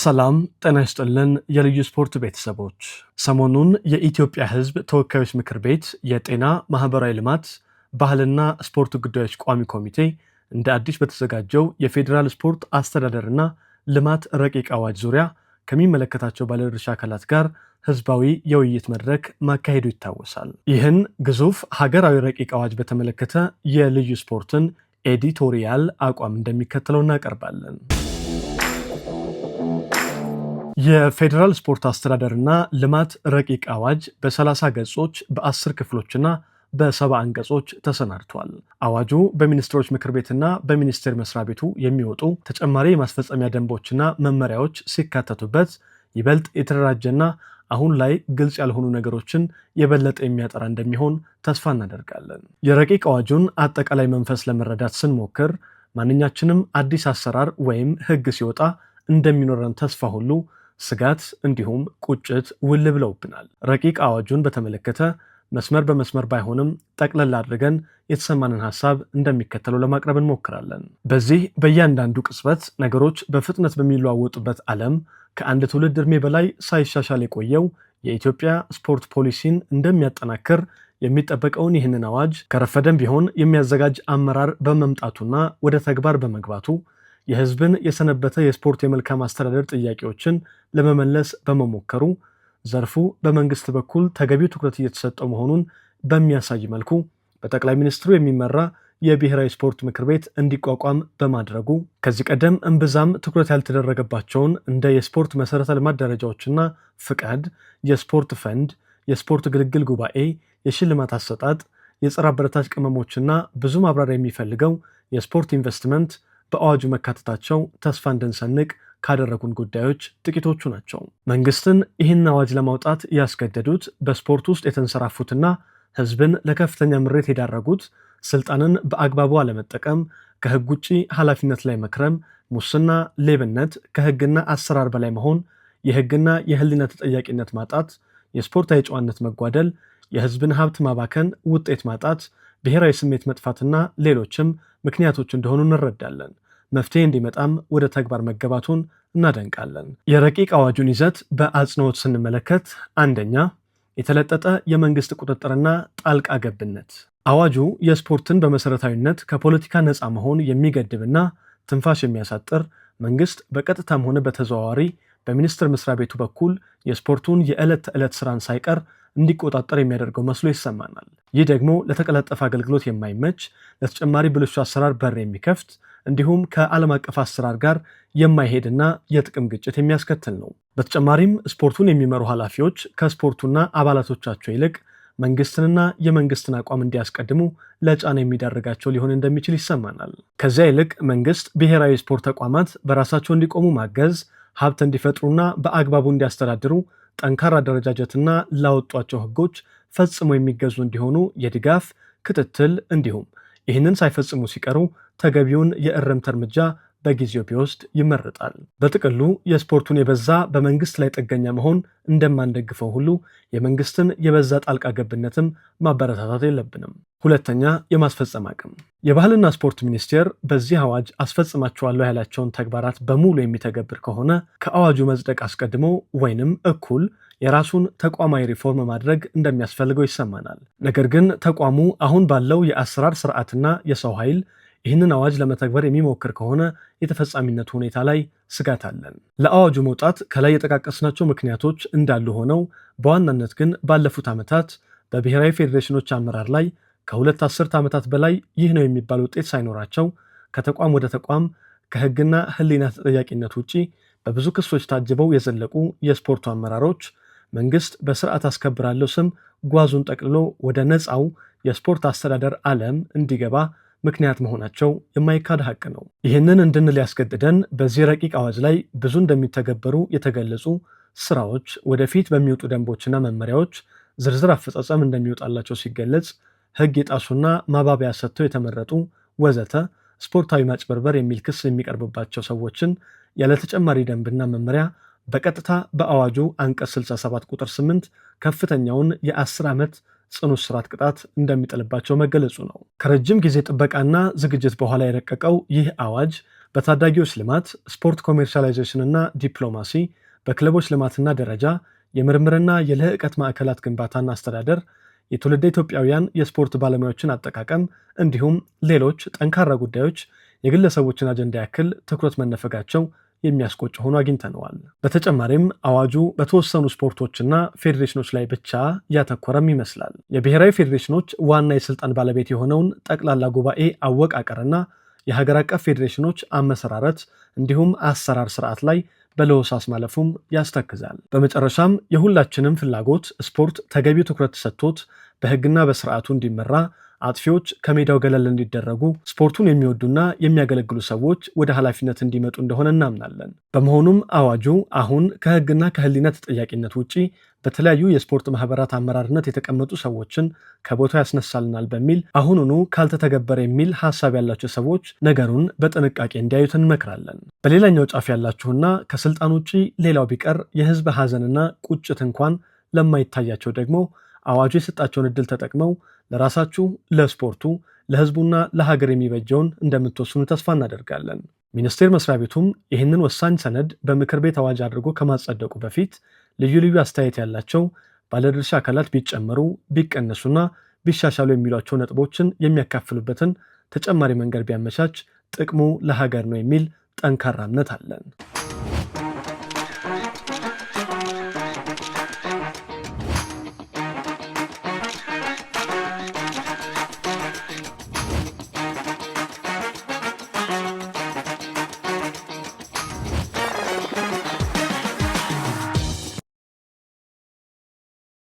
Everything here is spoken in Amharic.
ሰላም ጤና ይስጥልን የልዩ ስፖርት ቤተሰቦች። ሰሞኑን የኢትዮጵያ ሕዝብ ተወካዮች ምክር ቤት የጤና ማህበራዊ ልማት ባህልና ስፖርት ጉዳዮች ቋሚ ኮሚቴ እንደ አዲስ በተዘጋጀው የፌዴራል ስፖርት አስተዳደርና ልማት ረቂቅ አዋጅ ዙሪያ ከሚመለከታቸው ባለድርሻ አካላት ጋር ህዝባዊ የውይይት መድረክ ማካሄዱ ይታወሳል። ይህን ግዙፍ ሀገራዊ ረቂቅ አዋጅ በተመለከተ የልዩ ስፖርትን ኤዲቶሪያል አቋም እንደሚከተለው እናቀርባለን። የፌዴራል ስፖርት አስተዳደርና ልማት ረቂቅ አዋጅ በ30 ገጾች በ10 ክፍሎችና በ70 አንቀጾች ተሰናድቷል። አዋጁ በሚኒስትሮች ምክር ቤትና በሚኒስቴር መስሪያ ቤቱ የሚወጡ ተጨማሪ የማስፈጸሚያ ደንቦችና መመሪያዎች ሲካተቱበት ይበልጥ የተደራጀና አሁን ላይ ግልጽ ያልሆኑ ነገሮችን የበለጠ የሚያጠራ እንደሚሆን ተስፋ እናደርጋለን። የረቂቅ አዋጁን አጠቃላይ መንፈስ ለመረዳት ስንሞክር ማንኛችንም አዲስ አሰራር ወይም ህግ ሲወጣ እንደሚኖረን ተስፋ ሁሉ ስጋት እንዲሁም ቁጭት ውል ብለውብናል። ረቂቅ አዋጁን በተመለከተ መስመር በመስመር ባይሆንም ጠቅለል አድርገን የተሰማንን ሀሳብ እንደሚከተለው ለማቅረብ እንሞክራለን። በዚህ በእያንዳንዱ ቅጽበት ነገሮች በፍጥነት በሚለዋወጡበት ዓለም ከአንድ ትውልድ ዕድሜ በላይ ሳይሻሻል የቆየው የኢትዮጵያ ስፖርት ፖሊሲን እንደሚያጠናክር የሚጠበቀውን ይህንን አዋጅ ከረፈደም ቢሆን የሚያዘጋጅ አመራር በመምጣቱና ወደ ተግባር በመግባቱ የህዝብን የሰነበተ የስፖርት የመልካም አስተዳደር ጥያቄዎችን ለመመለስ በመሞከሩ ዘርፉ በመንግስት በኩል ተገቢው ትኩረት እየተሰጠው መሆኑን በሚያሳይ መልኩ በጠቅላይ ሚኒስትሩ የሚመራ የብሔራዊ ስፖርት ምክር ቤት እንዲቋቋም በማድረጉ ከዚህ ቀደም እምብዛም ትኩረት ያልተደረገባቸውን እንደ የስፖርት መሰረተ ልማት ደረጃዎችና ፍቃድ፣ የስፖርት ፈንድ፣ የስፖርት ግልግል ጉባኤ፣ የሽልማት አሰጣጥ፣ የጸረ አበረታች ቅመሞችና ብዙ ማብራሪያ የሚፈልገው የስፖርት ኢንቨስትመንት በአዋጁ መካተታቸው ተስፋ እንድንሰንቅ ካደረጉን ጉዳዮች ጥቂቶቹ ናቸው። መንግስትን ይህን አዋጅ ለማውጣት ያስገደዱት በስፖርት ውስጥ የተንሰራፉትና ህዝብን ለከፍተኛ ምሬት የዳረጉት ስልጣንን በአግባቡ አለመጠቀም፣ ከህግ ውጭ ኃላፊነት ላይ መክረም፣ ሙስና፣ ሌብነት፣ ከህግና አሰራር በላይ መሆን፣ የህግና የህሊና ተጠያቂነት ማጣት፣ የስፖርታዊ ጨዋነት መጓደል፣ የህዝብን ሀብት ማባከን፣ ውጤት ማጣት፣ ብሔራዊ ስሜት መጥፋትና ሌሎችም ምክንያቶች እንደሆኑ እንረዳለን። መፍትሄ እንዲመጣም ወደ ተግባር መገባቱን እናደንቃለን። የረቂቅ አዋጁን ይዘት በአጽንኦት ስንመለከት፣ አንደኛ፣ የተለጠጠ የመንግስት ቁጥጥርና ጣልቃ ገብነት። አዋጁ የስፖርትን በመሰረታዊነት ከፖለቲካ ነፃ መሆን የሚገድብና ትንፋሽ የሚያሳጥር፣ መንግስት በቀጥታም ሆነ በተዘዋዋሪ በሚኒስቴር መስሪያ ቤቱ በኩል የስፖርቱን የዕለት ተዕለት ስራን ሳይቀር እንዲቆጣጠር የሚያደርገው መስሎ ይሰማናል። ይህ ደግሞ ለተቀላጠፈ አገልግሎት የማይመች፣ ለተጨማሪ ብልሹ አሰራር በር የሚከፍት እንዲሁም ከዓለም አቀፍ አሰራር ጋር የማይሄድና የጥቅም ግጭት የሚያስከትል ነው። በተጨማሪም ስፖርቱን የሚመሩ ኃላፊዎች ከስፖርቱና አባላቶቻቸው ይልቅ መንግስትንና የመንግስትን አቋም እንዲያስቀድሙ ለጫና የሚዳርጋቸው ሊሆን እንደሚችል ይሰማናል። ከዚያ ይልቅ መንግስት ብሔራዊ ስፖርት ተቋማት በራሳቸው እንዲቆሙ ማገዝ፣ ሀብት እንዲፈጥሩና በአግባቡ እንዲያስተዳድሩ ጠንካራ አደረጃጀትና ላወጧቸው ህጎች ፈጽሞ የሚገዙ እንዲሆኑ የድጋፍ ክትትል፣ እንዲሁም ይህንን ሳይፈጽሙ ሲቀሩ ተገቢውን የእርምት እርምጃ በጊዜው ቢወስድ ይመረጣል። በጥቅሉ የስፖርቱን የበዛ በመንግስት ላይ ጥገኛ መሆን እንደማንደግፈው ሁሉ የመንግስትን የበዛ ጣልቃ ገብነትም ማበረታታት የለብንም። ሁለተኛ፣ የማስፈጸም አቅም። የባህልና ስፖርት ሚኒስቴር በዚህ አዋጅ አስፈጽማቸዋለሁ ያላቸውን ተግባራት በሙሉ የሚተገብር ከሆነ ከአዋጁ መጽደቅ አስቀድሞ ወይንም እኩል የራሱን ተቋማዊ ሪፎርም ማድረግ እንደሚያስፈልገው ይሰማናል። ነገር ግን ተቋሙ አሁን ባለው የአሰራር ስርዓትና የሰው ኃይል ይህንን አዋጅ ለመተግበር የሚሞክር ከሆነ የተፈጻሚነቱ ሁኔታ ላይ ስጋት አለን። ለአዋጁ መውጣት ከላይ የጠቃቀስናቸው ምክንያቶች እንዳሉ ሆነው በዋናነት ግን ባለፉት ዓመታት በብሔራዊ ፌዴሬሽኖች አመራር ላይ ከሁለት አስርት ዓመታት በላይ ይህ ነው የሚባል ውጤት ሳይኖራቸው ከተቋም ወደ ተቋም ከህግና ህሊና ተጠያቂነት ውጪ በብዙ ክሶች ታጅበው የዘለቁ የስፖርቱ አመራሮች መንግስት በስርዓት አስከብራለሁ ስም ጓዙን ጠቅልሎ ወደ ነፃው የስፖርት አስተዳደር ዓለም እንዲገባ ምክንያት መሆናቸው የማይካድ ሀቅ ነው። ይህንን እንድንል ያስገድደን በዚህ ረቂቅ አዋጅ ላይ ብዙ እንደሚተገበሩ የተገለጹ ስራዎች፣ ወደፊት በሚወጡ ደንቦችና መመሪያዎች ዝርዝር አፈጻጸም እንደሚወጣላቸው ሲገለጽ፣ ህግ የጣሱና ማባቢያ ሰጥተው የተመረጡ ወዘተ ስፖርታዊ ማጭበርበር የሚል ክስ የሚቀርብባቸው ሰዎችን ያለ ተጨማሪ ደንብና መመሪያ በቀጥታ በአዋጁ አንቀጽ 67 ቁጥር 8 ከፍተኛውን የ10 ዓመት ጽኑ እስራት ቅጣት እንደሚጥልባቸው መገለጹ ነው። ከረጅም ጊዜ ጥበቃና ዝግጅት በኋላ የረቀቀው ይህ አዋጅ በታዳጊዎች ልማት፣ ስፖርት ኮሜርሻላይዜሽን እና ዲፕሎማሲ፣ በክለቦች ልማትና ደረጃ፣ የምርምርና የልህቀት ማዕከላት ግንባታና አስተዳደር፣ የትውልደ ኢትዮጵያውያን የስፖርት ባለሙያዎችን አጠቃቀም እንዲሁም ሌሎች ጠንካራ ጉዳዮች የግለሰቦችን አጀንዳ ያክል ትኩረት መነፈጋቸው የሚያስቆጭ ሆኖ አግኝተነዋል። በተጨማሪም አዋጁ በተወሰኑ ስፖርቶችና ፌዴሬሽኖች ላይ ብቻ ያተኮረም ይመስላል። የብሔራዊ ፌዴሬሽኖች ዋና የስልጣን ባለቤት የሆነውን ጠቅላላ ጉባኤ አወቃቀርና የሀገር አቀፍ ፌዴሬሽኖች አመሰራረት እንዲሁም አሰራር ስርዓት ላይ በለሆሳስ ማለፉም ያስተክዛል። በመጨረሻም የሁላችንም ፍላጎት ስፖርት ተገቢው ትኩረት ተሰጥቶት በሕግና በስርዓቱ እንዲመራ፣ አጥፊዎች ከሜዳው ገለል እንዲደረጉ፣ ስፖርቱን የሚወዱና የሚያገለግሉ ሰዎች ወደ ኃላፊነት እንዲመጡ እንደሆነ እናምናለን። በመሆኑም አዋጁ አሁን ከሕግና ከሕሊና ተጠያቂነት ውጪ በተለያዩ የስፖርት ማህበራት አመራርነት የተቀመጡ ሰዎችን ከቦታው ያስነሳልናል በሚል አሁኑኑ ካልተተገበረ የሚል ሀሳብ ያላቸው ሰዎች ነገሩን በጥንቃቄ እንዲያዩት እንመክራለን። በሌላኛው ጫፍ ያላችሁና ከስልጣን ውጪ ሌላው ቢቀር የህዝብ ሐዘንና ቁጭት እንኳን ለማይታያቸው ደግሞ አዋጁ የሰጣቸውን እድል ተጠቅመው ለራሳችሁ፣ ለስፖርቱ፣ ለህዝቡና ለሀገር የሚበጀውን እንደምትወስኑ ተስፋ እናደርጋለን። ሚኒስቴር መስሪያ ቤቱም ይህንን ወሳኝ ሰነድ በምክር ቤት አዋጅ አድርጎ ከማጸደቁ በፊት ልዩ ልዩ አስተያየት ያላቸው ባለድርሻ አካላት ቢጨመሩ፣ ቢቀነሱና ቢሻሻሉ የሚሏቸው ነጥቦችን የሚያካፍሉበትን ተጨማሪ መንገድ ቢያመቻች ጥቅሙ ለሀገር ነው የሚል ጠንካራ እምነት አለን።